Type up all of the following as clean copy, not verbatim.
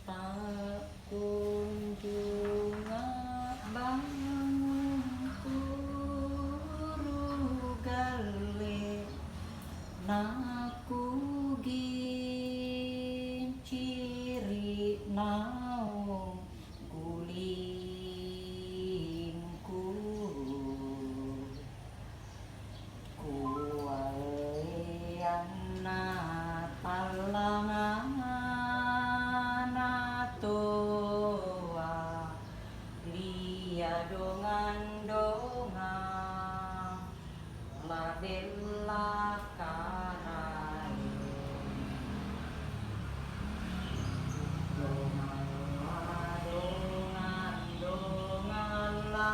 tak kunjung bangun turu gale naku ginciri naung gulingku kualiana talangan toa lia dongan la bella carai dongan la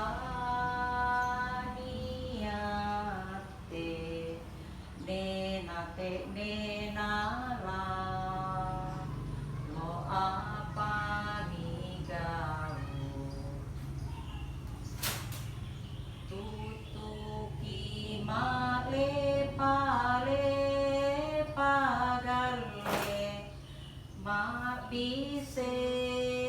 niate nenara lo apa ni gaul tutuki male pagalle ma bise